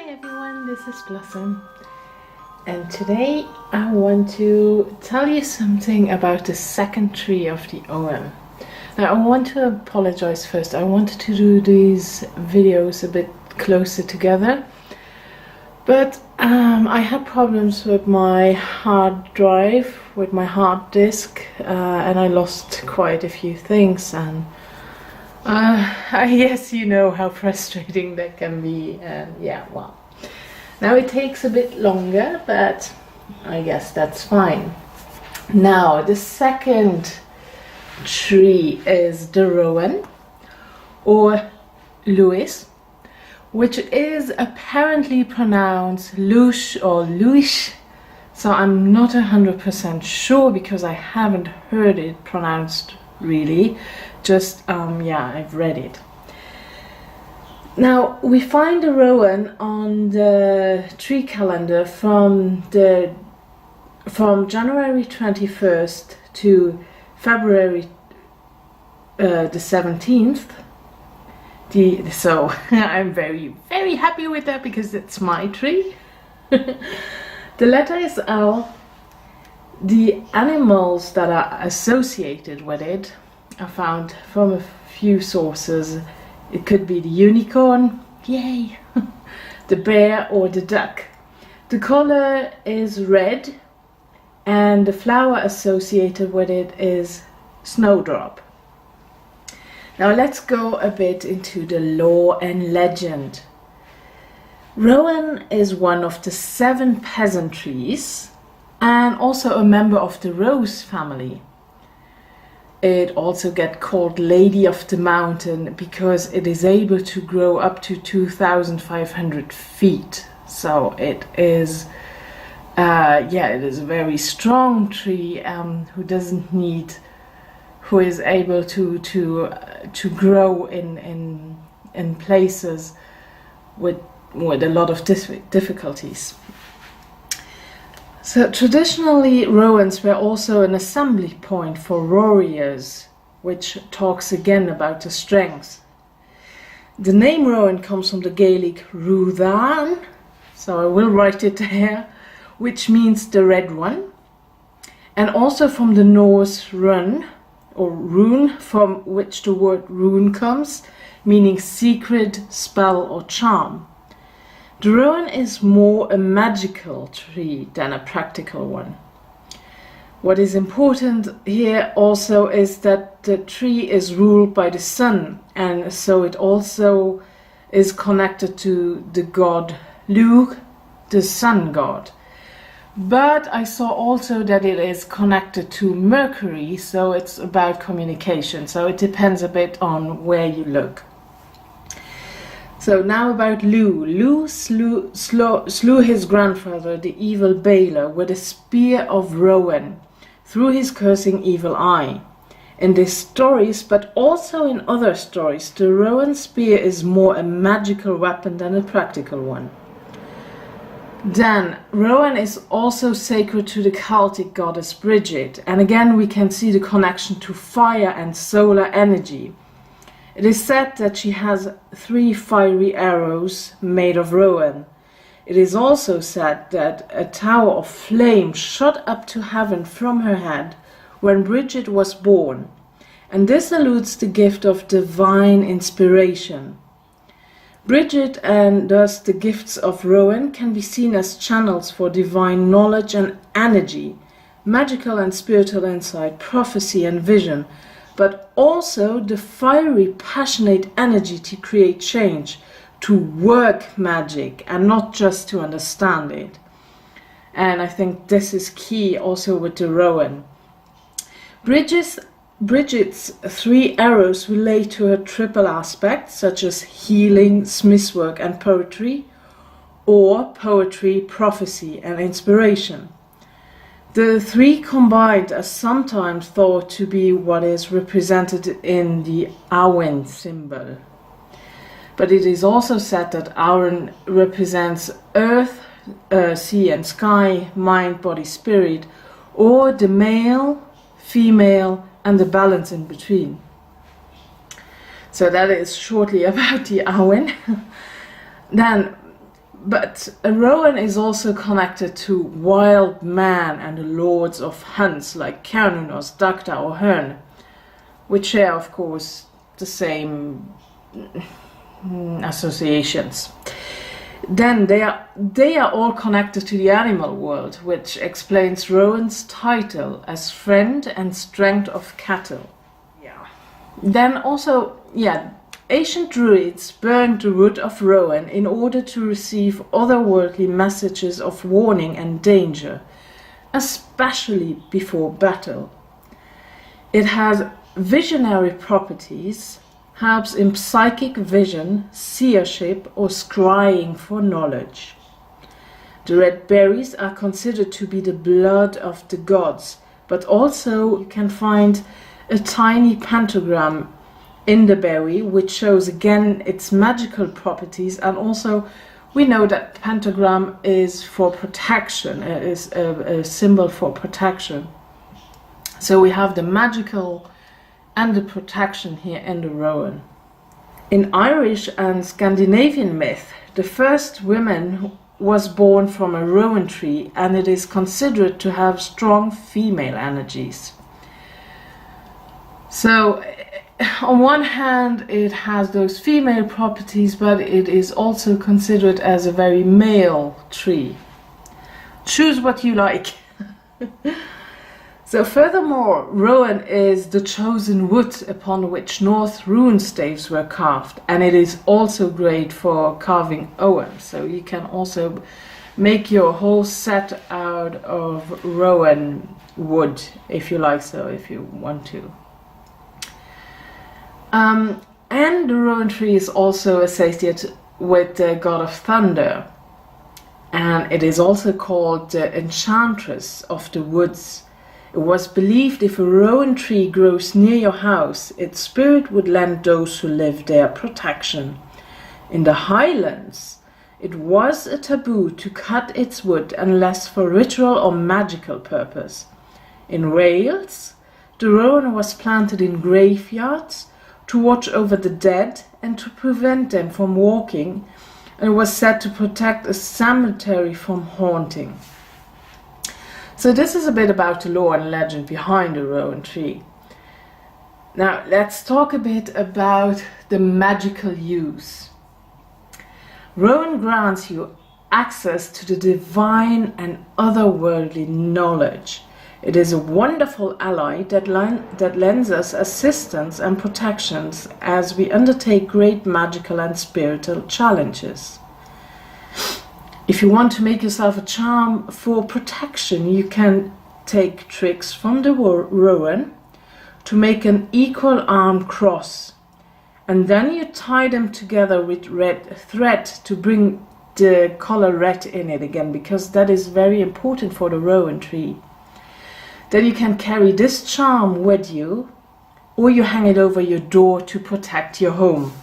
everyone, this is Blossom, and today I want to tell you something about the second tree of the Ogham. Now I want to apologize first. I wanted to do these videos a bit closer together, but I had problems with my hard drive, with my hard disk, and I lost quite a few things, and I guess you know how frustrating that can be. Yeah, well, now it takes a bit longer, but I guess that's fine. Now the second tree is the Rowan, or Louis, which is apparently pronounced Louche or Louish, so I'm not 100% sure because I haven't heard it pronounced really, just yeah, I've read it. Now we find the Rowan on the tree calendar from January 21st to February the 17th. So I'm very happy with that because it's my tree. The letter is L. The animals that are associated with it are found from a few sources. It could be the unicorn, yay, the bear, or the duck. The color is red, and the flower associated with it is snowdrop. Now let's go a bit into the lore and legend. Rowan is one of the 7 peasant trees and also a member of the rose family. It also gets called Lady of the Mountain because it is able to grow up to 2,500 feet. So it is, it is a very strong tree who is able to grow in places with a lot of difficulties. So traditionally, Rowans were also an assembly point for warriors, which talks again about the strength. The name Rowan comes from the Gaelic Rúdhan, so I will write it there, which means the red one, and also from the Norse run, or rune, from which the word rune comes, meaning secret, spell, or charm. The Rowan is more a magical tree than a practical one. What is important here also is that the tree is ruled by the sun, and so it also is connected to the god Lugh, the sun god. But I saw also that it is connected to Mercury, so it's about communication, so it depends a bit on where you look. So now about Lugh. Lugh slew his grandfather, the evil Balor, with a spear of Rowan through his cursing evil eye. In these stories, but also in other stories, the Rowan spear is more a magical weapon than a practical one. Then, Rowan is also sacred to the Celtic goddess Brigid, and again we can see the connection to fire and solar energy. It is said that she has 3 fiery arrows made of Rowan. It is also said that a tower of flame shot up to heaven from her head when Brigid was born, and this alludes the gift of divine inspiration. Brigid and thus the gifts of Rowan can be seen as channels for divine knowledge and energy, magical and spiritual insight, prophecy and vision, but also the fiery, passionate energy to create change, to work magic and not just to understand it. And I think this is key also with the Rowan. Brigid's 3 arrows relate to her triple aspects, such as healing, smithswork and poetry, or poetry, prophecy and inspiration. The 3 combined are sometimes thought to be what is represented in the Awen symbol. But it is also said that Awen represents earth, sea and sky, mind, body, spirit, or the male, female, and the balance in between. So that is shortly about the Awen. Then But Rowan is also connected to wild man and the lords of hunts like Cernunnos, Dagda or Herne, which share, of course, the same associations. Then they are all connected to the animal world, which explains Rowan's title as friend and strength of cattle. Yeah. Then also, ancient druids burned the wood of Rowan in order to receive otherworldly messages of warning and danger, especially before battle. It has visionary properties, helps in psychic vision, seership or scrying for knowledge. The red berries are considered to be the blood of the gods, but also you can find a tiny pentagram in the berry, which shows again its magical properties, and also we know that pentagram is for protection, is a symbol for protection. So we have the magical and the protection here in the Rowan. In Irish and Scandinavian myth, the first woman was born from a Rowan tree, and it is considered to have strong female energies. So on one hand it has those female properties, but it is also considered as a very male tree. Choose what you like. So furthermore, Rowan is the chosen wood upon which Norse rune staves were carved, and it is also great for carving Ogham. So you can also make your whole set out of Rowan wood if you like, so if you want to. And the Rowan tree is also associated with the god of thunder, and it is also called the enchantress of the woods. It was believed if a rowan tree grows near your house, its spirit would lend those who live there protection. In the Highlands, it was a taboo to cut its wood unless for ritual or magical purpose. In Wales, the rowan was planted in graveyards to watch over the dead and to prevent them from walking, and it was said to protect a cemetery from haunting. So this is a bit about the lore and legend behind the rowan tree. Now let's talk a bit about the magical use. Rowan grants you access to the divine and otherworldly knowledge. It is a wonderful ally that lends us assistance and protections as we undertake great magical and spiritual challenges. If you want to make yourself a charm for protection, you can take tricks from the rowan to make an equal arm cross, and then you tie them together with red thread to bring the color red in it again, because that is very important for the rowan tree. Then you can carry this charm with you, or you hang it over your door to protect your home.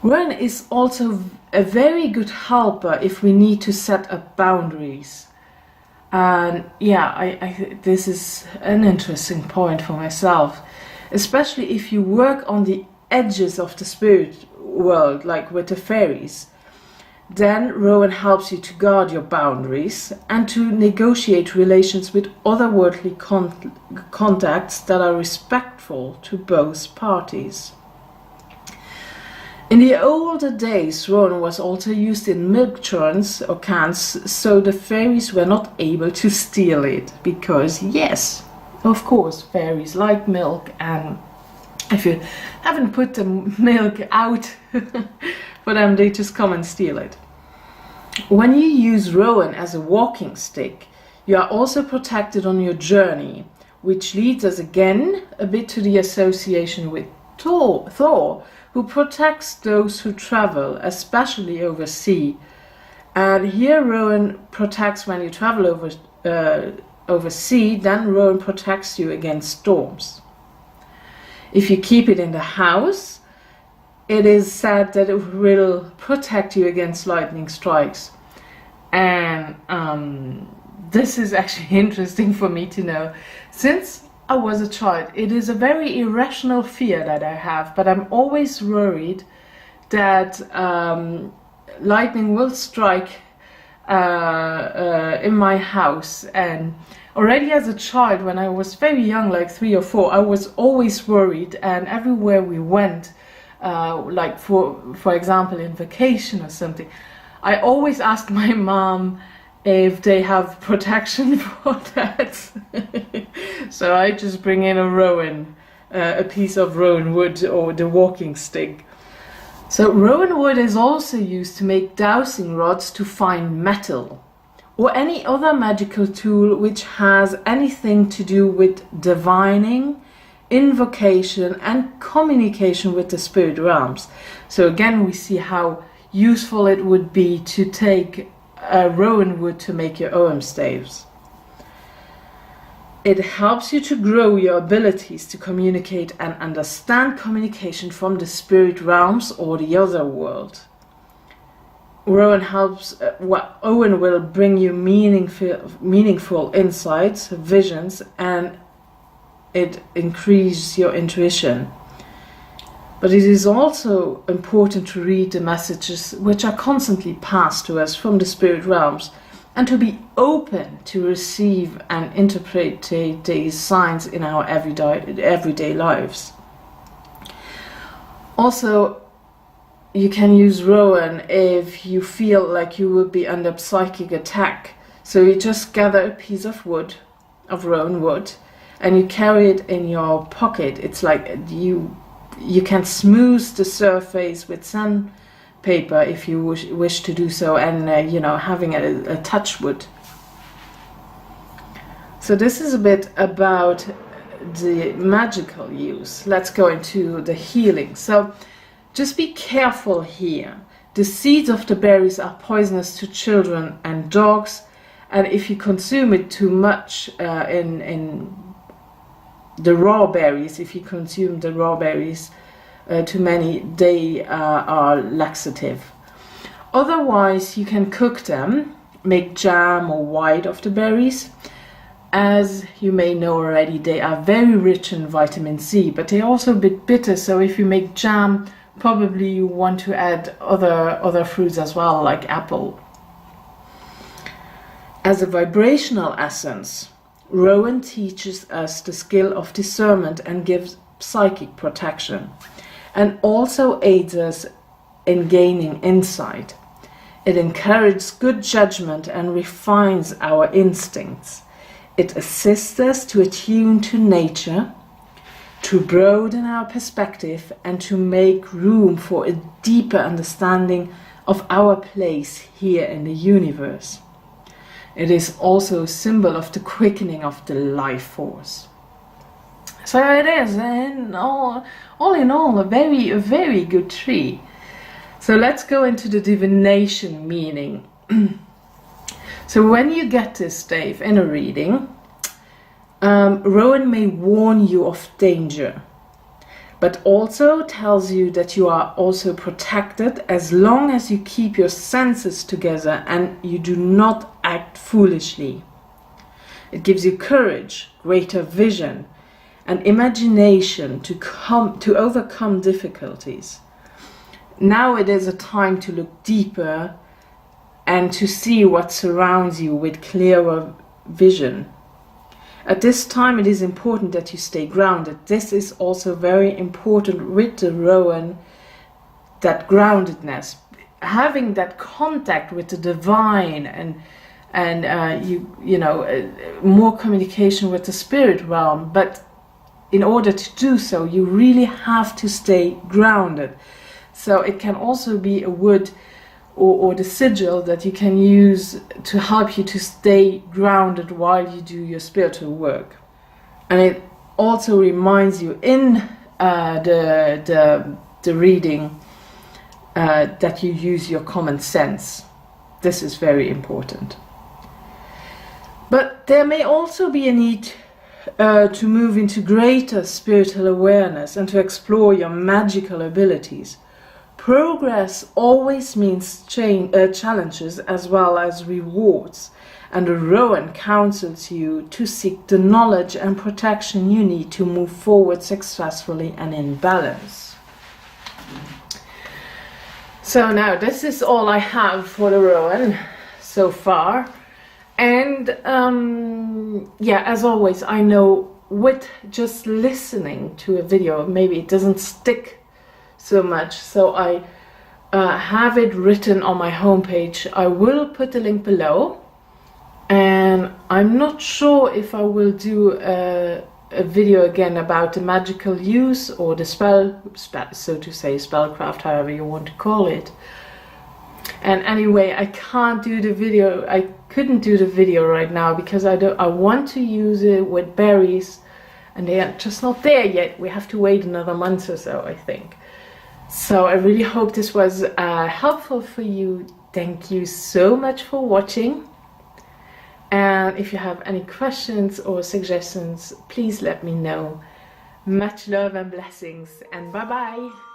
Rowan is also a very good helper if we need to set up boundaries. And this is an interesting point for myself, especially if you work on the edges of the spirit world, like with the fairies. Then Rowan helps you to guard your boundaries and to negotiate relations with otherworldly contacts that are respectful to both parties. In the older days, Rowan was also used in milk churns or cans, so the fairies were not able to steal it, because yes, of course, fairies like milk, and if you haven't put the milk out for them, they just come and steal it. When you use Rowan as a walking stick, you are also protected on your journey, which leads us again a bit to the association with Thor, who protects those who travel, especially over sea. And here Rowan protects when you travel over sea, then Rowan protects you against storms. If you keep it in the house, it is said that it will protect you against lightning strikes. And this is actually interesting for me to know. Since I was a child, it is a very irrational fear that I have, but I'm always worried that lightning will strike in my house. And already as a child, when I was very young, like 3 or 4, I was always worried, and everywhere we went, like for example in vacation or something, I always asked my mom if they have protection for that. So I just bring in a piece of rowan wood or the walking stick. So rowan wood is also used to make dowsing rods to find metal, or any other magical tool which has anything to do with divining, invocation and communication with the spirit realms. So again, we see how useful it would be to take rowan wood to make your Ogham staves. It helps you to grow your abilities to communicate and understand communication from the spirit realms or the other world. Rowan will bring you meaningful insights, visions, and it increases your intuition. But it is also important to read the messages which are constantly passed to us from the spirit realms, and to be open to receive and interpret these signs in our everyday lives. Also, you can use rowan if you feel like you will be under psychic attack. So you just gather a piece of rowan wood, and you carry it in your pocket. It's like you can smooth the surface with sandpaper if you wish to do so, and having a touch wood. So this is a bit about the magical use. Let's go into the healing. So just be careful here. The seeds of the berries are poisonous to children and dogs, and if you consume it too much in the raw berries, if you consume the raw berries too many, they are laxative. Otherwise, you can cook them, make jam or wine of the berries. As you may know already, they are very rich in vitamin C, but they're also a bit bitter, so if you make jam, probably you want to add other fruits as well, like apple. As a vibrational essence, rowan teaches us the skill of discernment and gives psychic protection, and also aids us in gaining insight. It encourages good judgment and refines our instincts. It assists us to attune to nature, to broaden our perspective, and to make room for a deeper understanding of our place here in the universe. It is also a symbol of the quickening of the life force. So it is, all in all, a very good tree. So let's go into the divination meaning. So when you get this stave in a reading, rowan may warn you of danger, but also tells you that you are also protected as long as you keep your senses together and you do not act foolishly. It gives you courage, greater vision, and imagination to overcome difficulties. Now it is a time to look deeper and to see what surrounds you with clearer vision. At this time, it is important that you stay grounded. This is also very important with the rowan, that groundedness, having that contact with the divine, and more communication with the spirit realm. But in order to do so, you really have to stay grounded. So it can also be a wood or the sigil that you can use to help you to stay grounded while you do your spiritual work. And it also reminds you in the reading that you use your common sense. This is very important. But there may also be a need to move into greater spiritual awareness and to explore your magical abilities. Progress always means challenges as well as rewards, and the rowan counsels you to seek the knowledge and protection you need to move forward successfully and in balance. So now this is all I have for the Rowan so far. And yeah, as always, I know with just listening to a video, maybe it doesn't stick so much. So I have it written on my homepage. I will put the link below. And I'm not sure if I will do a video again about the magical use or the spell, so to say, spellcraft, however you want to call it. And anyway, I can't do the video. I couldn't do the video right now because I want to use it with berries, and they are just not there yet. We have to wait another month or so, I think. So I really hope this was helpful for you. Thank you so much for watching. And if you have any questions or suggestions, please let me know. Much love and blessings, and bye bye.